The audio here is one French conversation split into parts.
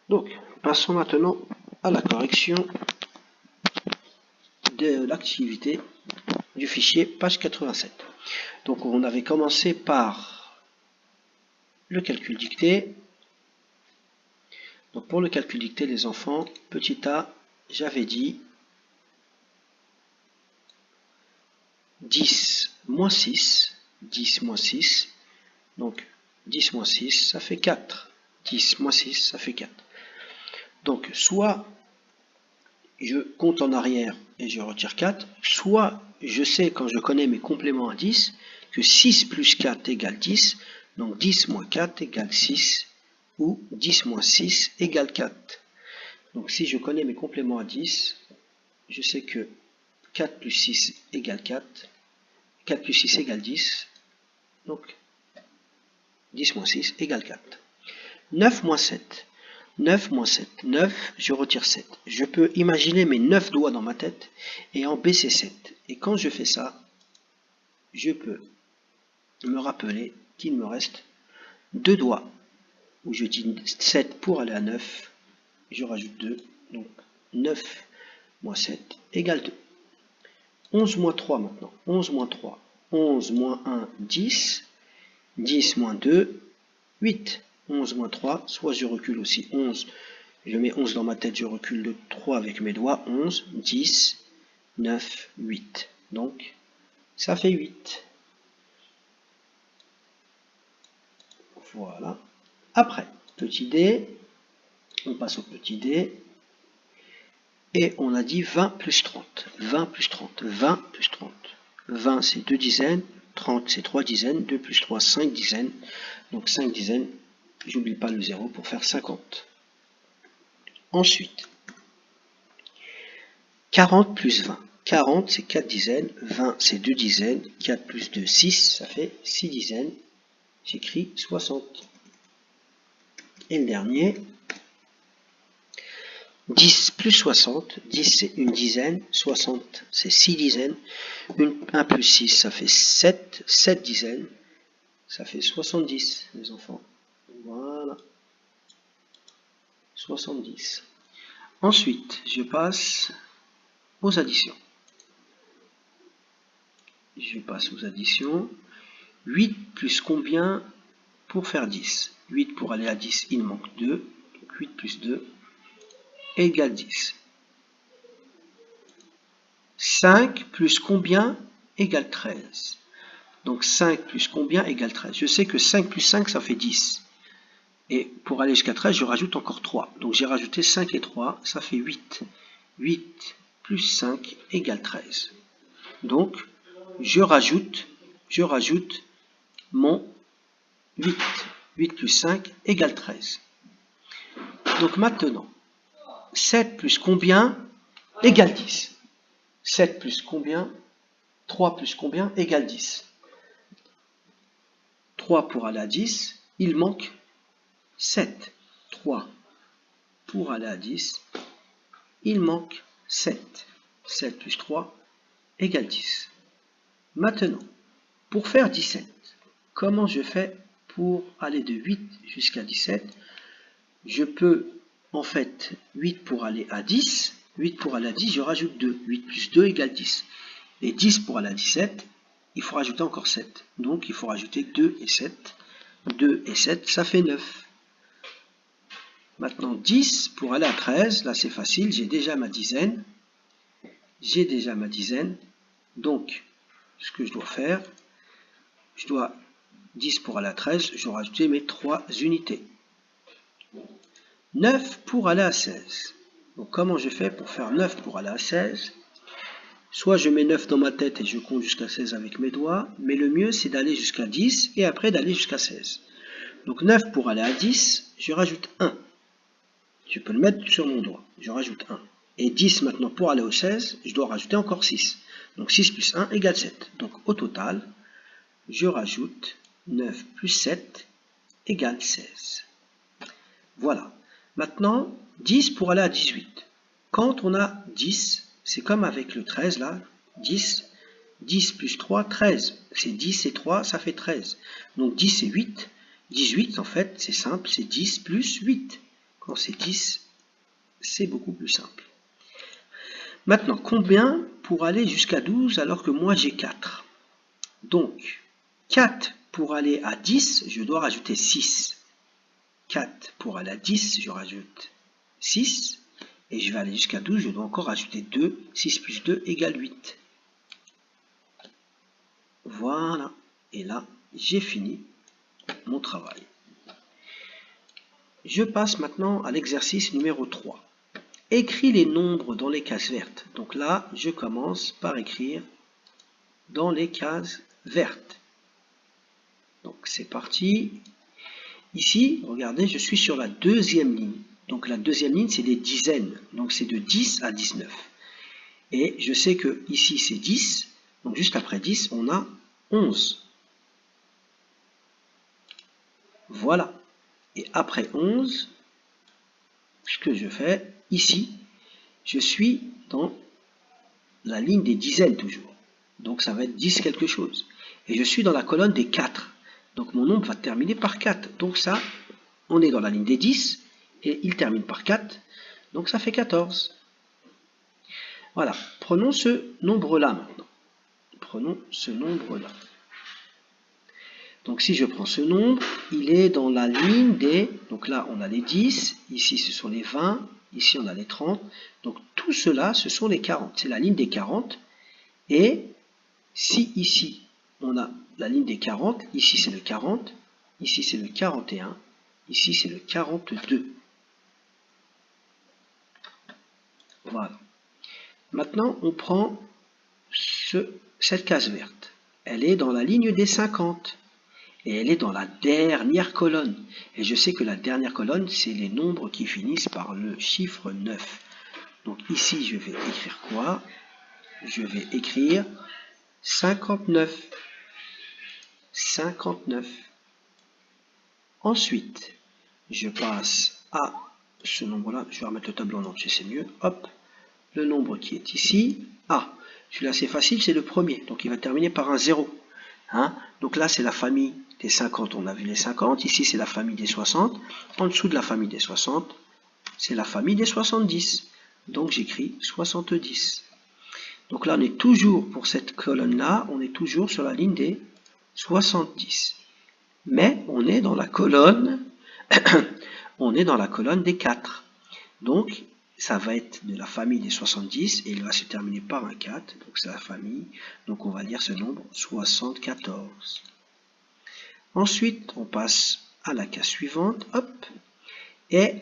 Donc, passons maintenant à la correction de l'activité du fichier page 87. Donc, on avait commencé par le calcul dicté. Donc, pour le calcul dicté, les enfants, petit a, j'avais dit 10 moins 6, 10 moins 6, donc 10 moins 6, ça fait 4. 10 moins 6, ça fait 4. Donc, soit je compte en arrière et je retire 4, soit je sais quand je connais mes compléments à 10 que 6 plus 4 égale 10, donc 10 moins 4 égale 6, ou 10 moins 6 égale 4. Donc si je connais mes compléments à 10, je sais que 4 plus 6 égale 4, 4 plus 6 égale 10, donc 10 moins 6 égale 4. 9 moins 7. 9 moins 7. 9, je retire 7. Je peux imaginer mes 9 doigts dans ma tête et en baisser 7. Et quand je fais ça, je peux me rappeler qu'il me reste 2 doigts. Où je dis 7 pour aller à 9, je rajoute 2. Donc 9 moins 7 égale 2. 11 moins 3 maintenant. 11 moins 3. 11 moins 1, 10. 10 moins 2, 8. 11 moins 3, soit je recule aussi 11. Je mets 11 dans ma tête, je recule de 3 avec mes doigts. 11, 10, 9, 8. Donc, ça fait 8. Voilà. Après, petit d, on passe au petit d. Et on a dit 20 plus 30. 20 plus 30. 20 plus 30. 20, c'est 2 dizaines. 30, c'est 3 dizaines. 2 plus 3, 5 dizaines. Donc 5 dizaines, j'oublie pas le 0 pour faire 50. Ensuite, 40 plus 20. 40, c'est 4 dizaines. 20, c'est 2 dizaines. 4 plus 2, 6, ça fait 6 dizaines. J'écris 60. Et le dernier, 10 plus 60. 10, c'est une dizaine. 60, c'est 6 dizaines. 1 plus 6, ça fait 7. 7 dizaines. Ça fait 70, les enfants. Voilà. 70. Ensuite, je passe aux additions. 8 plus combien pour faire 10? 8 pour aller à 10, il manque 2. Donc 8 plus 2 égale 10. 5 plus combien égale 13? Donc 5 plus combien égale 13? Je sais que 5 plus 5, ça fait 10. Et pour aller jusqu'à 13, je rajoute encore 3. Donc j'ai rajouté 5 et 3, ça fait 8. 8 plus 5 égale 13. Donc je rajoute mon 8. 8 plus 5 égale 13. Donc maintenant, 7 plus combien égale 10? 7 plus combien? 3 plus combien égale 10? 3 pour aller à 10, il manque 7. 3 pour aller à 10, il manque 7. 7 plus 3 égale 10. Maintenant, pour faire 17, comment je fais pour aller de 8 jusqu'à 17? Je peux, en fait, 8 pour aller à 10. 8 pour aller à 10, je rajoute 2. 8 plus 2 égale 10. Et 10 pour aller à 17, il faut rajouter encore 7. Donc, il faut rajouter 2 et 7. 2 et 7, ça fait 9. Maintenant, 10 pour aller à 13, là c'est facile, j'ai déjà ma dizaine. Donc, ce que je dois faire, 10 pour aller à 13, je dois rajouter mes 3 unités. 9 pour aller à 16. Donc, comment je fais pour faire 9 pour aller à 16? Soit je mets 9 dans ma tête et je compte jusqu'à 16 avec mes doigts, mais le mieux c'est d'aller jusqu'à 10 et après d'aller jusqu'à 16. Donc 9 pour aller à 10, je rajoute 1. Je peux le mettre sur mon doigt, je rajoute 1. Et 10 maintenant pour aller au 16, je dois rajouter encore 6. Donc 6 plus 1 égale 7. Donc au total, je rajoute 9 plus 7 égale 16. Voilà. Maintenant, 10 pour aller à 18. Quand on a 10, c'est comme avec le 13 là, 10 plus 3, 13. C'est 10 et 3, ça fait 13. Donc 10 et 8, 18 en fait, c'est simple, c'est 10 plus 8. Quand c'est 10, c'est beaucoup plus simple. Maintenant, combien pour aller jusqu'à 12 alors que moi j'ai 4? Donc, 4 pour aller à 10, je dois rajouter 6. 4 pour aller à 10, je rajoute 6. Et je vais aller jusqu'à 12, je dois encore rajouter 2. 6 plus 2 égale 8. Voilà. Et là, j'ai fini mon travail. Je passe maintenant à l'exercice numéro 3. Écris les nombres dans les cases vertes. Donc là, je commence par écrire dans les cases vertes. Donc c'est parti. Ici, regardez, je suis sur la deuxième ligne. Donc la deuxième ligne, c'est des dizaines. Donc c'est de 10 à 19. Et je sais que ici, c'est 10. Donc juste après 10, on a 11. Voilà. Et après 11, ce que je fais, ici, je suis dans la ligne des dizaines toujours. Donc ça va être 10 quelque chose. Et je suis dans la colonne des 4. Donc mon nombre va terminer par 4. Donc ça, on est dans la ligne des 10, et il termine par 4. Donc ça fait 14. Voilà. Prenons ce nombre-là maintenant. Prenons ce nombre-là. Donc si je prends ce nombre, il est dans la ligne des... Donc là, on a les 10, ici ce sont les 20, ici on a les 30. Donc tout cela, ce sont les 40. C'est la ligne des 40. Et si ici, on a la ligne des 40, ici c'est le 40, ici c'est le 41, ici c'est le 42. Voilà. Maintenant, on prend cette case verte. Elle est dans la ligne des 50. Et elle est dans la dernière colonne. Et je sais que la dernière colonne, c'est les nombres qui finissent par le chiffre 9. Donc ici, je vais écrire quoi? Je vais écrire 59. 59. Ensuite, je passe à ce nombre-là. Je vais remettre le tableau en entier, c'est mieux. Hop, le nombre qui est ici. Ah, celui-là c'est facile, c'est le premier. Donc il va terminer par un 0. Hein? Donc là, c'est la famille des 50, on a vu les 50. Ici, c'est la famille des 60. En dessous de la famille des 60, c'est la famille des 70. Donc j'écris 70. Donc là, on est toujours, pour cette colonne-là, on est toujours sur la ligne des 70. Mais on est dans la colonne, on est dans la colonne des 4. Donc, ça va être de la famille des 70 et il va se terminer par un 4. Donc c'est la famille. Donc on va lire ce nombre 74. Ensuite, on passe à la case suivante. Hop. Et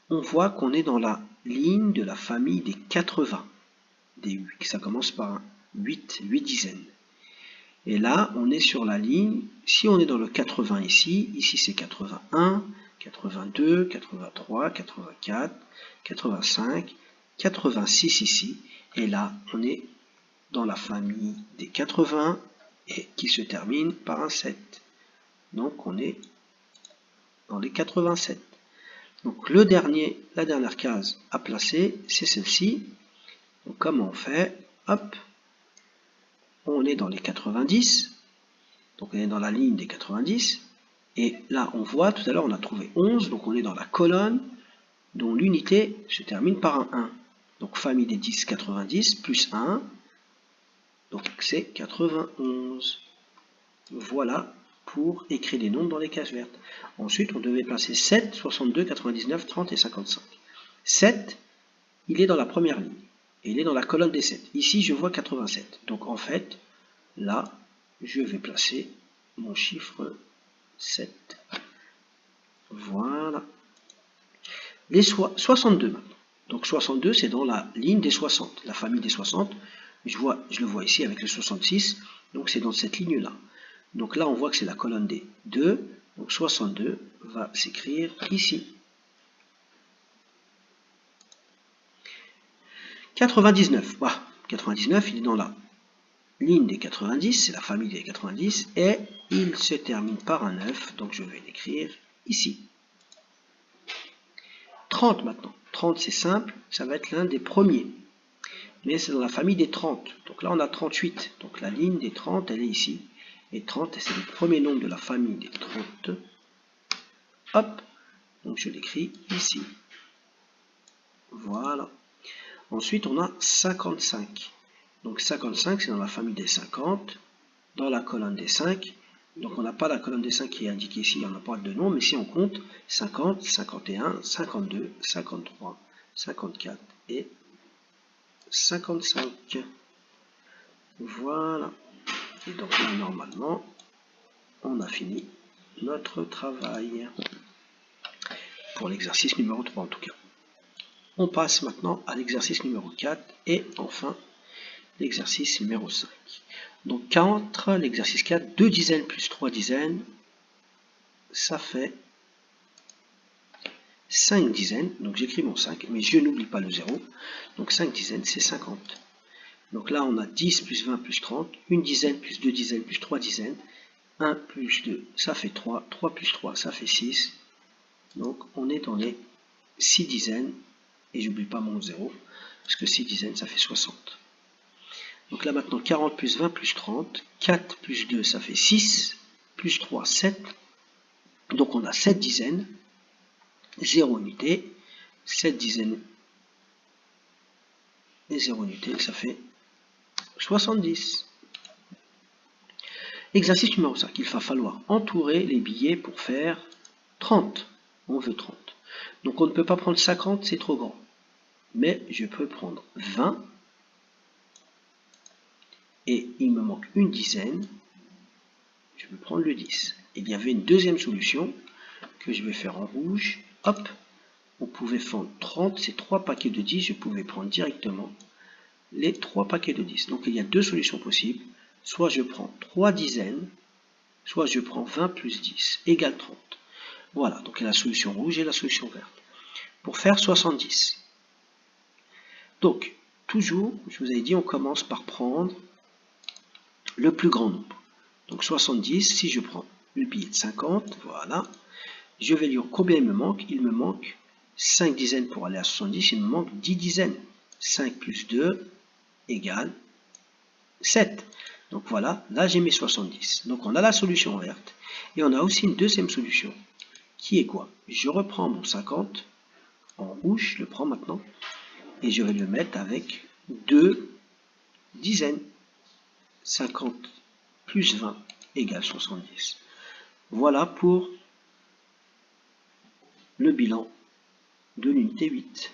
on voit qu'on est dans la ligne de la famille des 80. Ça commence par un 8 dizaines. Et là, on est sur la ligne, si on est dans le 80 ici c'est 81, 82, 83, 84, 85, 86 ici. Et là, on est dans la famille des 80 et qui se termine par un 7. Donc, on est dans les 87. Donc, la dernière case à placer, c'est celle-ci. Donc, comment on fait? Hop, on est dans les 90. Donc, on est dans la ligne des 90. Et là, on voit, tout à l'heure, on a trouvé 11. Donc, on est dans la colonne dont l'unité se termine par un 1. Donc, famille des 10, 90, plus 1. Donc, c'est 91. Voilà pour écrire les nombres dans les cases vertes. Ensuite, on devait placer 7, 62, 99, 30 et 55. 7, il est dans la première ligne. Et il est dans la colonne des 7. Ici, je vois 87. Donc, en fait, là, je vais placer mon chiffre 7. Voilà. Les 62 maintenant. Donc 62, c'est dans la ligne des 60, la famille des 60. Je le vois ici avec le 66, donc c'est dans cette ligne-là. Donc là, on voit que c'est la colonne des 2, donc 62 va s'écrire ici. 99, voilà. 99, il est dans la ligne des 90, c'est la famille des 90, et il se termine par un 9, donc je vais l'écrire ici. 30 maintenant. 30 c'est simple, ça va être l'un des premiers. Mais c'est dans la famille des 30. Donc là on a 38. Donc la ligne des 30 elle est ici. Et 30 c'est le premier nombre de la famille des 30. Hop. Donc je l'écris ici. Voilà. Ensuite, on a 55. Donc 55, c'est dans la famille des 50, dans la colonne des 5. Donc on n'a pas la colonne des 5 qui est indiquée ici, on n'a pas de nom, mais si on compte 50, 51, 52, 53, 54 et 55. Voilà. Et donc là, normalement, on a fini notre travail. Pour l'exercice numéro 3 en tout cas. On passe maintenant à l'exercice numéro 4 et enfin l'exercice numéro 5. Donc 4, l'exercice 4, 2 dizaines plus 3 dizaines, ça fait 5 dizaines. Donc j'écris mon 5, mais je n'oublie pas le 0. Donc 5 dizaines, c'est 50. Donc là, on a 10 plus 20 plus 30, 1 dizaine plus 2 dizaines plus 3 dizaines, 1 plus 2, ça fait 3, 3 plus 3, ça fait 6. Donc on est dans les 6 dizaines, et j'oublie pas mon 0, parce que 6 dizaines, ça fait 60. Donc là maintenant, 40 plus 20 plus 30, 4 plus 2, ça fait 6, plus 3, 7. Donc on a 7 dizaines, 0 unité, 7 dizaines et 0 unité, ça fait 70. Exercice numéro 5, il va falloir entourer les billets pour faire 30. On veut 30. Donc on ne peut pas prendre 50, c'est trop grand. Mais je peux prendre 20. Et il me manque une dizaine. Je vais prendre le 10. Il y avait une deuxième solution que je vais faire en rouge. Hop, on pouvait prendre 30, c'est 3 paquets de 10. Je pouvais prendre directement les 3 paquets de 10. Donc il y a deux solutions possibles. Soit je prends 3 dizaines, soit je prends 20 plus 10 égale 30. Voilà, donc il y a la solution rouge et la solution verte. Pour faire 70. Donc, toujours, je vous avais dit, on commence par prendre le plus grand nombre. Donc 70, si je prends le billet de 50, voilà, je vais lire combien il me manque. Il me manque 5 dizaines pour aller à 70, il me manque 10 dizaines. 5 plus 2 égale 7. Donc voilà, là j'ai mes 70. Donc on a la solution verte. Et on a aussi une deuxième solution, qui est quoi? Je reprends mon 50, en rouge, je le prends maintenant, et je vais le mettre avec 2 dizaines. 50 plus 20 égale 70. Voilà pour le bilan de l'unité 8.